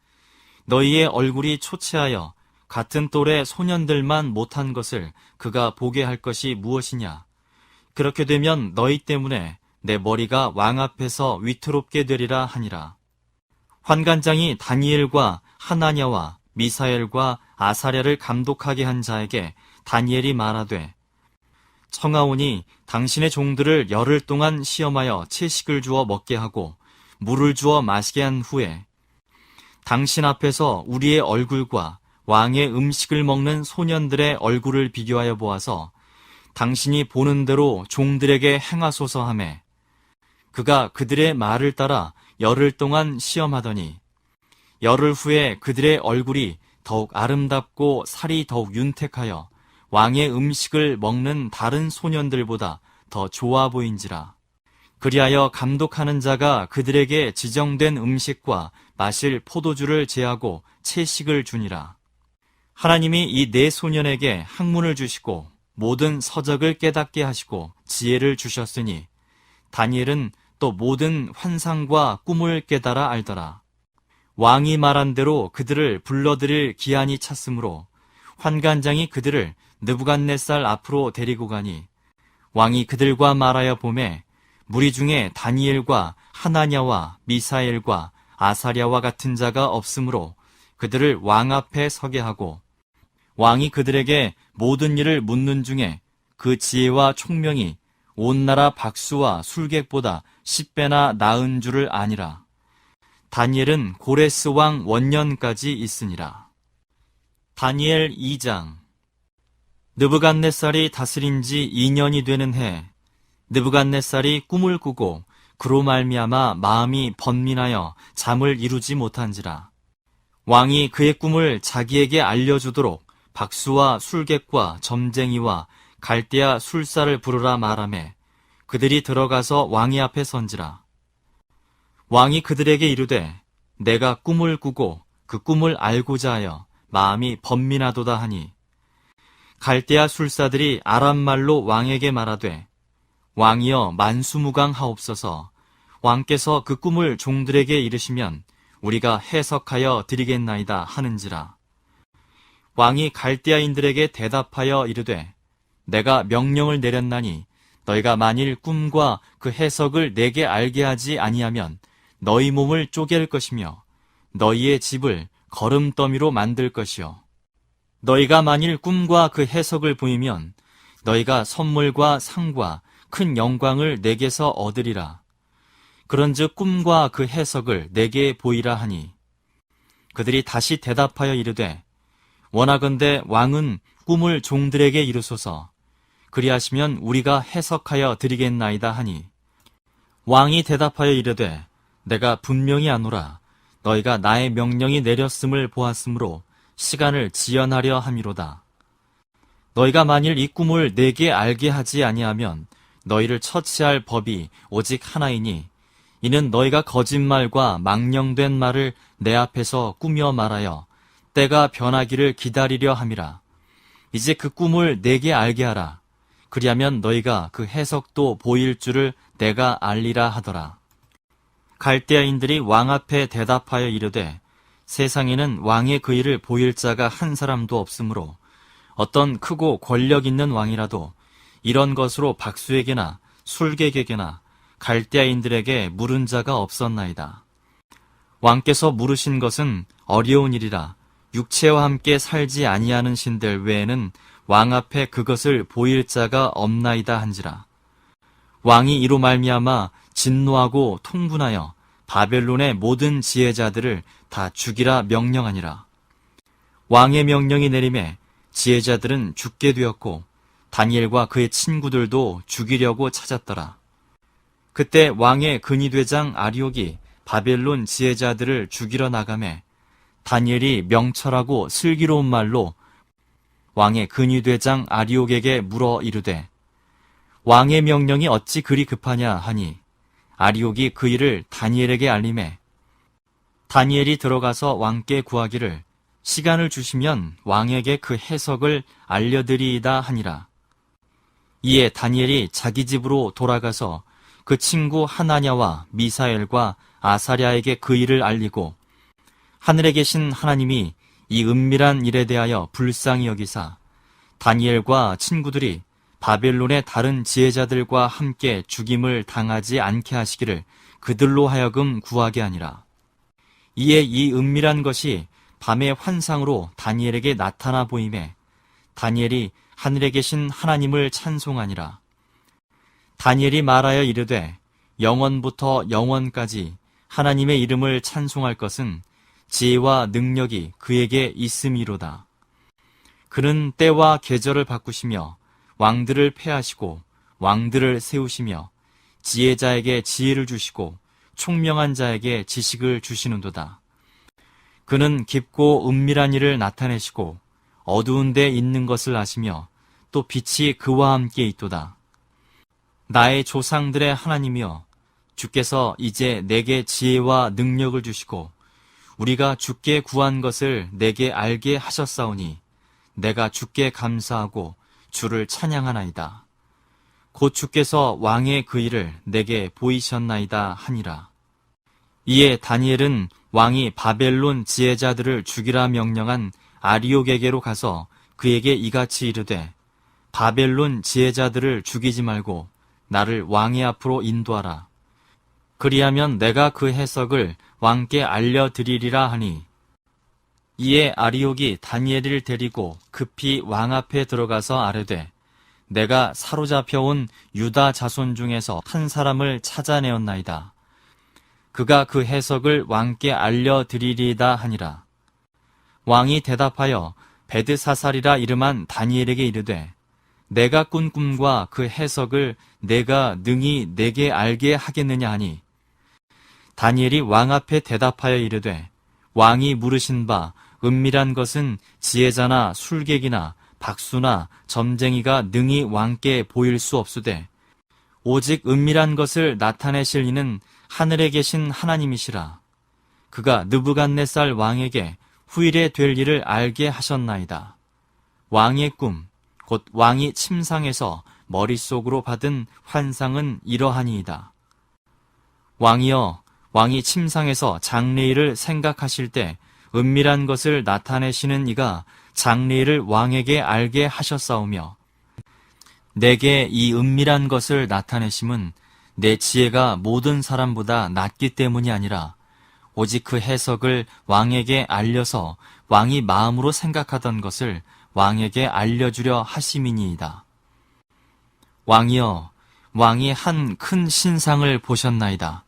너희의 얼굴이 초췌하여 같은 또래 소년들만 못한 것을 그가 보게 할 것이 무엇이냐. 그렇게 되면 너희 때문에 내 머리가 왕 앞에서 위태롭게 되리라 하니라. 환관장이 다니엘과 하나냐와 미사엘과 아사랴를 감독하게 한 자에게 다니엘이 말하되 청하오니 당신의 종들을 열흘 동안 시험하여 채식을 주어 먹게 하고 물을 주어 마시게 한 후에 당신 앞에서 우리의 얼굴과 왕의 음식을 먹는 소년들의 얼굴을 비교하여 보아서 당신이 보는 대로 종들에게 행하소서 하매 그가 그들의 말을 따라 열흘 동안 시험하더니 열흘 후에 그들의 얼굴이 더욱 아름답고 살이 더욱 윤택하여 왕의 음식을 먹는 다른 소년들보다 더 좋아 보인지라. 그리하여 감독하는 자가 그들에게 지정된 음식과 마실 포도주를 제하고 채식을 주니라. 하나님이 이 네 소년에게 학문을 주시고 모든 서적을 깨닫게 하시고 지혜를 주셨으니 다니엘은 또 모든 환상과 꿈을 깨달아 알더라. 왕이 말한 대로 그들을 불러들일 기한이 찼으므로 환관장이 그들을 느부갓네살 앞으로 데리고 가니 왕이 그들과 말하여 보매 무리 중에 다니엘과 하나냐와 미사엘과 아사랴와 같은 자가 없으므로 그들을 왕 앞에 서게 하고 왕이 그들에게 모든 일을 묻는 중에 그 지혜와 총명이 온 나라 박수와 술객보다 10배나 나은 줄을 아니라. 다니엘은 고레스 왕 원년까지 있으니라. 다니엘 2장. 느부갓네살이 다스린 지 2년이 되는 해 느부갓네살이 꿈을 꾸고 그로 말미암아 마음이 번민하여 잠을 이루지 못한지라. 왕이 그의 꿈을 자기에게 알려주도록 박수와 술객과 점쟁이와 갈대아 술사를 부르라 말하매 그들이 들어가서 왕의 앞에 선지라. 왕이 그들에게 이르되 내가 꿈을 꾸고 그 꿈을 알고자 하여 마음이 번민하도다 하니 갈대아 술사들이 아람말로 왕에게 말하되 왕이여 만수무강하옵소서. 왕께서 그 꿈을 종들에게 이르시면 우리가 해석하여 드리겠나이다 하는지라. 왕이 갈대아인들에게 대답하여 이르되 내가 명령을 내렸나니 너희가 만일 꿈과 그 해석을 내게 알게 하지 아니하면 너희 몸을 쪼갤 것이며 너희의 집을 거름더미로 만들 것이요 너희가 만일 꿈과 그 해석을 보이면 너희가 선물과 상과 큰 영광을 내게서 얻으리라. 그런즉 꿈과 그 해석을 내게 보이라 하니 그들이 다시 대답하여 이르되 원하건대 왕은 꿈을 종들에게 이루소서. 그리하시면 우리가 해석하여 드리겠나이다 하니 왕이 대답하여 이르되 내가 분명히 아노라. 너희가 나의 명령이 내렸음을 보았으므로 시간을 지연하려 함이로다. 너희가 만일 이 꿈을 내게 알게 하지 아니하면 너희를 처치할 법이 오직 하나이니 이는 너희가 거짓말과 망령된 말을 내 앞에서 꾸며 말하여 때가 변하기를 기다리려 함이라. 이제 그 꿈을 내게 알게 하라. 그리하면 너희가 그 해석도 보일 줄을 내가 알리라 하더라. 갈대아인들이 왕 앞에 대답하여 이르되 세상에는 왕의 그 일을 보일 자가 한 사람도 없으므로 어떤 크고 권력 있는 왕이라도 이런 것으로 박수에게나 술객에게나 갈대아인들에게 물은 자가 없었나이다. 왕께서 물으신 것은 어려운 일이라 육체와 함께 살지 아니하는 신들 외에는 왕 앞에 그것을 보일 자가 없나이다 한지라. 왕이 이로 말미암아 진노하고 통분하여 바벨론의 모든 지혜자들을 다 죽이라 명령하니라. 왕의 명령이 내림에 지혜자들은 죽게 되었고 다니엘과 그의 친구들도 죽이려고 찾았더라. 그때 왕의 근위대장 아리옥이 바벨론 지혜자들을 죽이러 나가매 다니엘이 명철하고 슬기로운 말로 왕의 근위대장 아리옥에게 물어 이르되 왕의 명령이 어찌 그리 급하냐 하니 아리옥이 그 일을 다니엘에게 알림해 다니엘이 들어가서 왕께 구하기를 시간을 주시면 왕에게 그 해석을 알려드리이다 하니라. 이에 다니엘이 자기 집으로 돌아가서 그 친구 하나냐와 미사엘과 아사랴에게 그 일을 알리고 하늘에 계신 하나님이 이 은밀한 일에 대하여 불쌍히 여기사 다니엘과 친구들이 바벨론의 다른 지혜자들과 함께 죽임을 당하지 않게 하시기를 그들로 하여금 구하게 하니라. 이에 이 은밀한 것이 밤의 환상으로 다니엘에게 나타나 보임에 다니엘이 하늘에 계신 하나님을 찬송하니라. 다니엘이 말하여 이르되 영원부터 영원까지 하나님의 이름을 찬송할 것은 지혜와 능력이 그에게 있음이로다. 그는 때와 계절을 바꾸시며 왕들을 패하시고 왕들을 세우시며 지혜자에게 지혜를 주시고 총명한 자에게 지식을 주시는도다. 그는 깊고 은밀한 일을 나타내시고 어두운 데 있는 것을 아시며 또 빛이 그와 함께 있도다. 나의 조상들의 하나님이여 주께서 이제 내게 지혜와 능력을 주시고 우리가 주께 구한 것을 내게 알게 하셨사오니 내가 주께 감사하고 주를 찬양하나이다. 곧 주께서 왕의 그 일을 내게 보이셨나이다 하니라. 이에 다니엘은 왕이 바벨론 지혜자들을 죽이라 명령한 아리옥에게로 가서 그에게 이같이 이르되 바벨론 지혜자들을 죽이지 말고 나를 왕의 앞으로 인도하라. 그리하면 내가 그 해석을 왕께 알려드리리라 하니 이에 아리옥이 다니엘을 데리고 급히 왕 앞에 들어가서 아뢰되 내가 사로잡혀온 유다 자손 중에서 한 사람을 찾아내었나이다. 그가 그 해석을 왕께 알려드리리이다 하니라. 왕이 대답하여 베드사살이라 이름한 다니엘에게 이르되 내가 꾼 꿈과 그 해석을 내가 능히 내게 알게 하겠느냐 하니 다니엘이 왕 앞에 대답하여 이르되 왕이 물으신 바 은밀한 것은 지혜자나 술객이나 박수나 점쟁이가 능히 왕께 보일 수 없으되 오직 은밀한 것을 나타내실 이는 하늘에 계신 하나님이시라. 그가 느부갓네살 왕에게 후일에 될 일을 알게 하셨나이다. 왕의 꿈, 곧 왕이 침상에서 머릿속으로 받은 환상은 이러하니이다. 왕이여, 왕이 침상에서 장래일을 생각하실 때 은밀한 것을 나타내시는 이가 장래일을 왕에게 알게 하셨사오며 내게 이 은밀한 것을 나타내심은 내 지혜가 모든 사람보다 낫기 때문이 아니라 오직 그 해석을 왕에게 알려서 왕이 마음으로 생각하던 것을 왕에게 알려주려 하심이니이다. 왕이여, 왕이 한 큰 신상을 보셨나이다.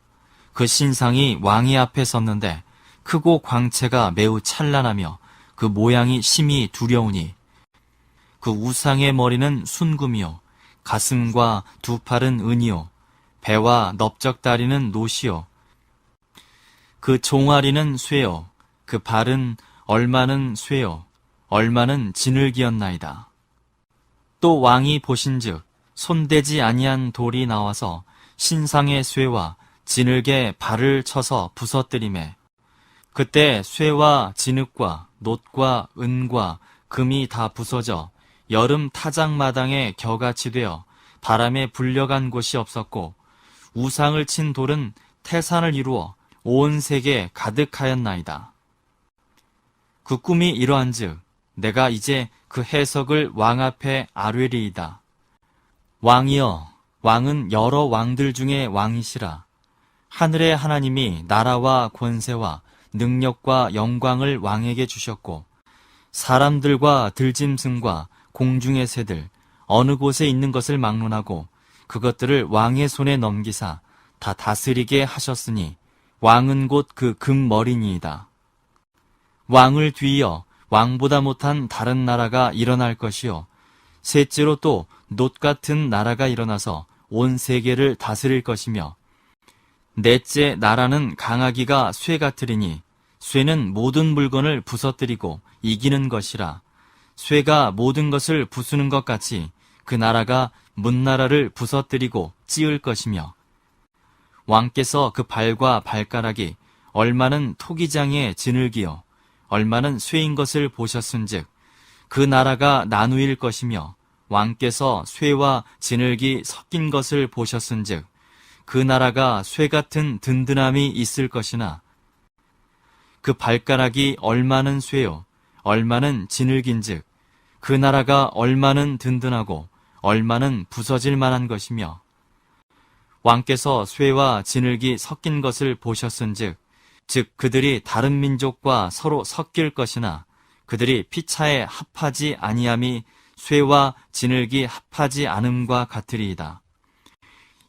그 신상이 왕의 앞에 섰는데 크고 광채가 매우 찬란하며 그 모양이 심히 두려우니 그 우상의 머리는 순금이요 가슴과 두 팔은 은이요 배와 넓적다리는 노시요 그 종아리는 쇠요 그 발은 얼마는 쇠요 얼마는 지늘기였나이다. 또 왕이 보신즉 손대지 아니한 돌이 나와서 신상의 쇠와 지늘개 발을 쳐서 부서뜨리매 그때 쇠와 진흙과 놋과 은과 금이 다 부서져 여름 타작마당에 겨같이 되어 바람에 불려간 곳이 없었고 우상을 친 돌은 태산을 이루어 온 세계 가득하였나이다. 그 꿈이 이러한즉 내가 이제 그 해석을 왕 앞에 아뢰리이다. 왕이여, 왕은 여러 왕들 중에 왕이시라. 하늘의 하나님이 나라와 권세와 능력과 영광을 왕에게 주셨고 사람들과 들짐승과 공중의 새들 어느 곳에 있는 것을 막론하고 그것들을 왕의 손에 넘기사 다 다스리게 하셨으니 왕은 곧 그 금머리니이다. 왕을 뒤이어 왕보다 못한 다른 나라가 일어날 것이요 셋째로 또 놋 같은 나라가 일어나서 온 세계를 다스릴 것이며 넷째 나라는 강하기가 쇠 같으리니 쇠는 모든 물건을 부서뜨리고 이기는 것이라 쇠가 모든 것을 부수는 것 같이 그 나라가 문나라를 부서뜨리고 찌을 것이며 왕께서 그 발과 발가락이 얼마는 토기장의 지늘기요 얼마는 쇠인 것을 보셨은즉 그 나라가 나누일 것이며 왕께서 쇠와 지늘기 섞인 것을 보셨은즉 그 나라가 쇠 같은 든든함이 있을 것이나 그 발가락이 얼마는 쇠요 얼마는 지늘긴즉 그 나라가 얼마는 든든하고 얼마는 부서질 만한 것이며 왕께서 쇠와 지늘기 섞인 것을 보셨은즉 즉 그들이 다른 민족과 서로 섞일 것이나 그들이 피차에 합하지 아니함이 쇠와 지늘기 합하지 않음과 같으리이다.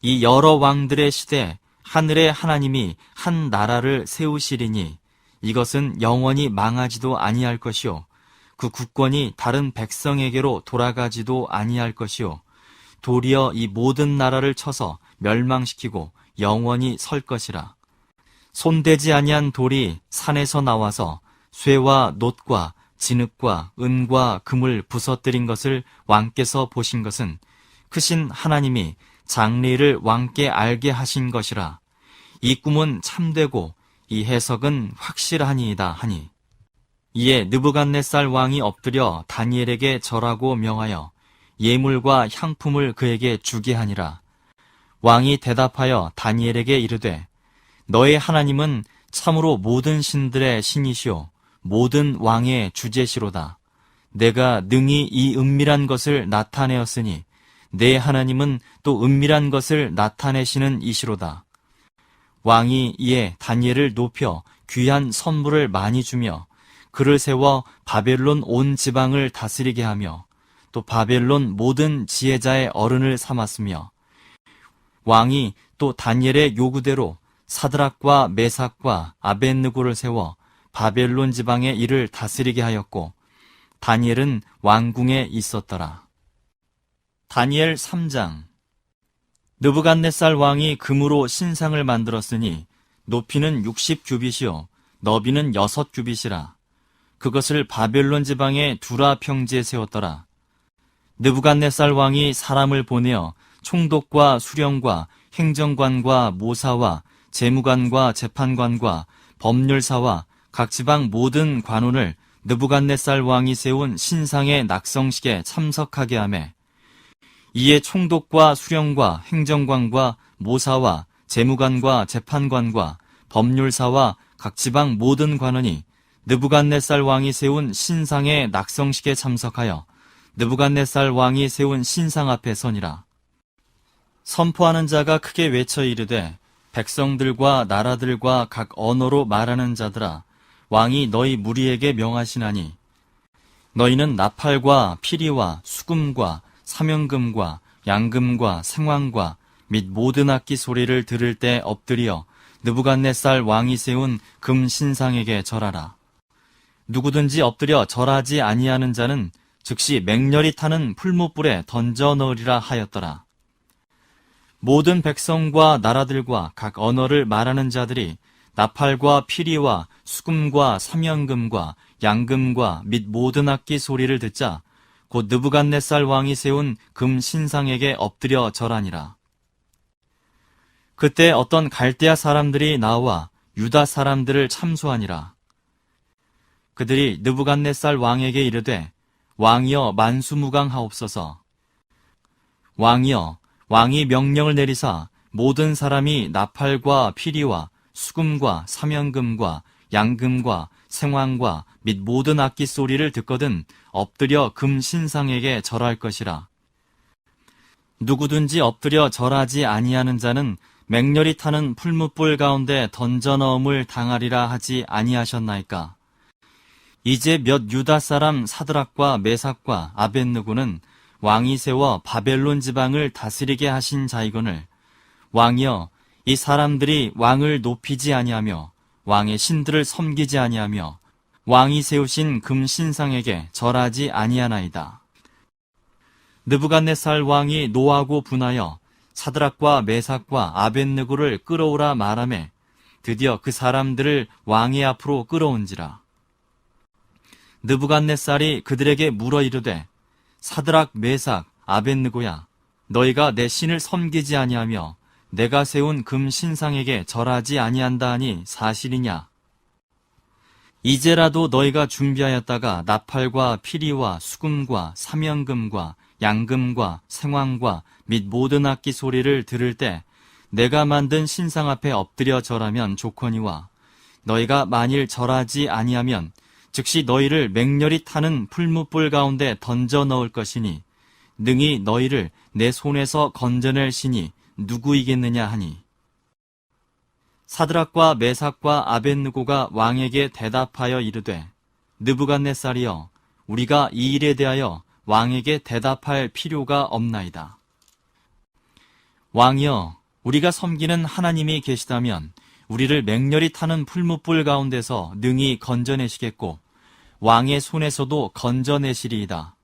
이 여러 왕들의 시대 하늘의 하나님이 한 나라를 세우시리니 이것은 영원히 망하지도 아니할 것이요 그 국권이 다른 백성에게로 돌아가지도 아니할 것이요 도리어 이 모든 나라를 쳐서 멸망시키고 영원히 설 것이라. 손대지 아니한 돌이 산에서 나와서 쇠와 놋과 진흙과 은과 금을 부서뜨린 것을 왕께서 보신 것은 크신 하나님이 장래를 왕께 알게 하신 것이라. 이 꿈은 참되고 이 해석은 확실하니이다 하니 이에 느부갓네살 왕이 엎드려 다니엘에게 절하고 명하여 예물과 향품을 그에게 주게 하니라. 왕이 대답하여 다니엘에게 이르되 너의 하나님은 참으로 모든 신들의 신이시오 모든 왕의 주제시로다. 내가 능히 이 은밀한 것을 나타내었으니 내 하나님은 또 은밀한 것을 나타내시는 이시로다. 왕이 이에 다니엘을 높여 귀한 선물을 많이 주며 그를 세워 바벨론 온 지방을 다스리게 하며 또 바벨론 모든 지혜자의 어른을 삼았으며 왕이 또 다니엘의 요구대로 사드락과 메삭과 아벳느고를 세워 바벨론 지방의 일을 다스리게 하였고 다니엘은 왕궁에 있었더라. 다니엘 3장. 느부갓네살 왕이 금으로 신상을 만들었으니 높이는 60규빗이요 너비는 6규빗이라. 그것을 바벨론 지방의 두라 평지에 세웠더라. 느부갓네살 왕이 사람을 보내어 총독과 수령과 행정관과 모사와 재무관과 재판관과 법률사와 각 지방 모든 관원을 느부갓네살 왕이 세운 신상의 낙성식에 참석하게 하매 이에 총독과 수령과 행정관과 모사와 재무관과 재판관과 법률사와 각 지방 모든 관원이 느부갓네살 왕이 세운 신상의 낙성식에 참석하여 느부갓네살 왕이 세운 신상 앞에 서니라. 선포하는 자가 크게 외쳐 이르되 백성들과 나라들과 각 언어로 말하는 자들아 왕이 너희 무리에게 명하시나니 너희는 나팔과 피리와 수금과 사명금과 양금과 생황과 및 모든 악기 소리를 들을 때 엎드려 느부갓네살 왕이 세운 금 신상에게 절하라. 누구든지 엎드려 절하지 아니하는 자는 즉시 맹렬히 타는 풀무불에 던져 넣으리라 하였더라. 모든 백성과 나라들과 각 언어를 말하는 자들이 나팔과 피리와 수금과 삼연금과 양금과 및 모든 악기 소리를 듣자 곧 느부갓네살 왕이 세운 금 신상에게 엎드려 절하니라. 그때 어떤 갈대아 사람들이 나와 유다 사람들을 참수하니라. 그들이 느부갓네살 왕에게 이르되 왕이여 만수무강하옵소서. 왕이여 왕이 명령을 내리사 모든 사람이 나팔과 피리와 수금과 사면금과 양금과 생황과 및 모든 악기 소리를 듣거든 엎드려 금 신상에게 절할 것이라. 누구든지 엎드려 절하지 아니하는 자는 맹렬히 타는 풀무불 가운데 던져 넣음을 당하리라 하지 아니하셨나이까. 이제 몇 유다 사람 사드락과 메삭과 아벳느고는 왕이 세워 바벨론 지방을 다스리게 하신 자이거늘 왕이여 이 사람들이 왕을 높이지 아니하며 왕의 신들을 섬기지 아니하며 왕이 세우신 금 신상에게 절하지 아니하나이다. 느부갓네살 왕이 노하고 분하여 사드락과 메삭과 아벳느고를 끌어오라 말하매 드디어 그 사람들을 왕의 앞으로 끌어온지라. 느부갓네살이 그들에게 물어 이르되 사드락 메삭 아벳느고야 너희가 내 신을 섬기지 아니하며 내가 세운 금 신상에게 절하지 아니한다 하니 사실이냐? 이제라도 너희가 준비하였다가 나팔과 피리와 수금과 사면금과 양금과 생황과 및 모든 악기 소리를 들을 때 내가 만든 신상 앞에 엎드려 절하면 좋거니와 너희가 만일 절하지 아니하면 즉시 너희를 맹렬히 타는 풀무불 가운데 던져 넣을 것이니 능히 너희를 내 손에서 건져낼 신이 누구이겠느냐 하니 사드락과 메삭과 아벳느고가 왕에게 대답하여 이르되 느부갓네살이여 우리가 이 일에 대하여 왕에게 대답할 필요가 없나이다. 왕이여 우리가 섬기는 하나님이 계시다면 우리를 맹렬히 타는 풀무불 가운데서 능히 건져내시겠고 왕의 손에서도 건져내시리이다.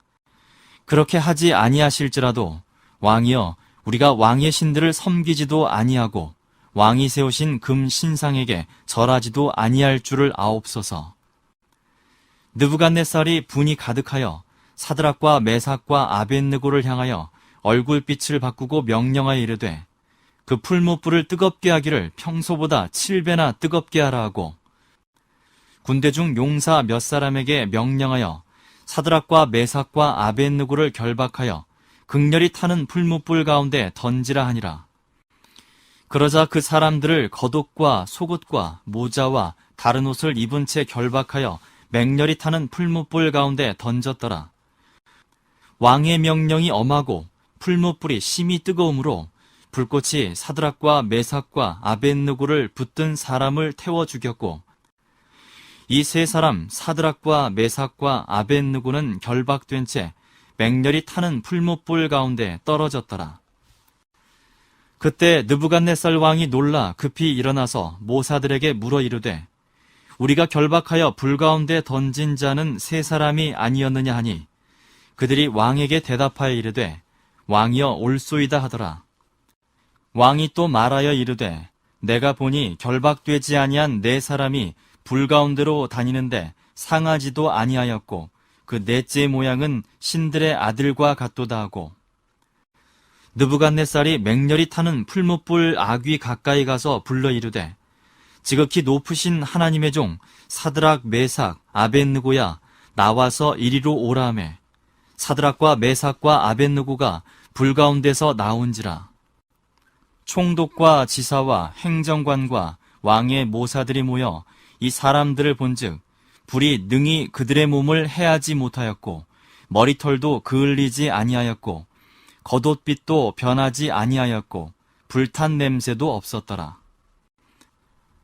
그렇게 하지 아니하실지라도 왕이여 우리가 왕의 신들을 섬기지도 아니하고 왕이 세우신 금 신상에게 절하지도 아니할 줄을 아옵소서. 느부갓네살이 분이 가득하여 사드락과 메삭과 아벳느고를 향하여 얼굴빛을 바꾸고 명령하여 이르되 그 풀무불을 뜨겁게 하기를 평소보다 7배나 뜨겁게 하라 하고 군대 중 용사 몇 사람에게 명령하여 사드락과 메삭과 아벳느고를 결박하여 극렬히 타는 풀무불 가운데 던지라 하니라. 그러자 그 사람들을 겉옷과 속옷과 모자와 다른 옷을 입은 채 결박하여 맹렬히 타는 풀무불 가운데 던졌더라. 왕의 명령이 엄하고 풀무불이 심히 뜨거우므로 불꽃이 사드락과 메삭과 아벳느고를 붙든 사람을 태워 죽였고 이 세 사람 사드락과 메삭과 아벳느고는 결박된 채 맹렬히 타는 풀무불 가운데 떨어졌더라. 그때 느부갓네살 왕이 놀라 급히 일어나서 모사들에게 물어 이르되 우리가 결박하여 불 가운데 던진 자는 세 사람이 아니었느냐 하니 그들이 왕에게 대답하여 이르되 왕이여 올소이다 하더라. 왕이 또 말하여 이르되 내가 보니 결박되지 아니한 네 사람이 불 가운데로 다니는데 상하지도 아니하였고 그 넷째 모양은 신들의 아들과 같도다 하고 느부갓네살이 맹렬히 타는 풀무불 아귀 가까이 가서 불러 이르되 지극히 높으신 하나님의 종 사드락 메삭 아벳느고야 나와서 이리로 오라 하매 사드락과 메삭과 아벳느고가 불 가운데서 나온지라. 총독과 지사와 행정관과 왕의 모사들이 모여 이 사람들을 본즉 불이 능히 그들의 몸을 해하지 못하였고 머리털도 그을리지 아니하였고 겉옷빛도 변하지 아니하였고 불탄 냄새도 없었더라.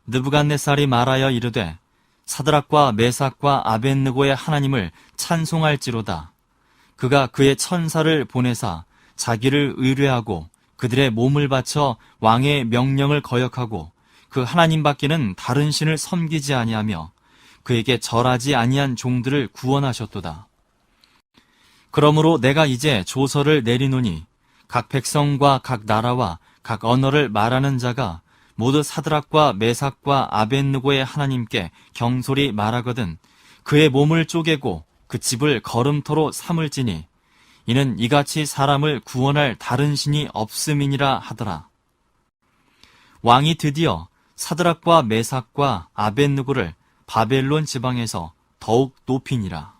느부갓네살이 말하여 이르되 사드락과 메삭과 아벳느고의 하나님을 찬송할지로다. 그가 그의 천사를 보내사 자기를 의뢰하고 그들의 몸을 바쳐 왕의 명령을 거역하고 그 하나님밖에는 다른 신을 섬기지 아니하며 그에게 절하지 아니한 종들을 구원하셨도다. 그러므로 내가 이제 조서를 내리노니 각 백성과 각 나라와 각 언어를 말하는 자가 모두 사드락과 메삭과 아벳느고의 하나님께 경솔히 말하거든 그의 몸을 쪼개고 그 집을 걸음터로 삼을지니 이는 이같이 사람을 구원할 다른 신이 없음이니라 하더라. 왕이 드디어 사드락과 메삭과 아벳느고를 바벨론 지방에서 더욱 높이니라.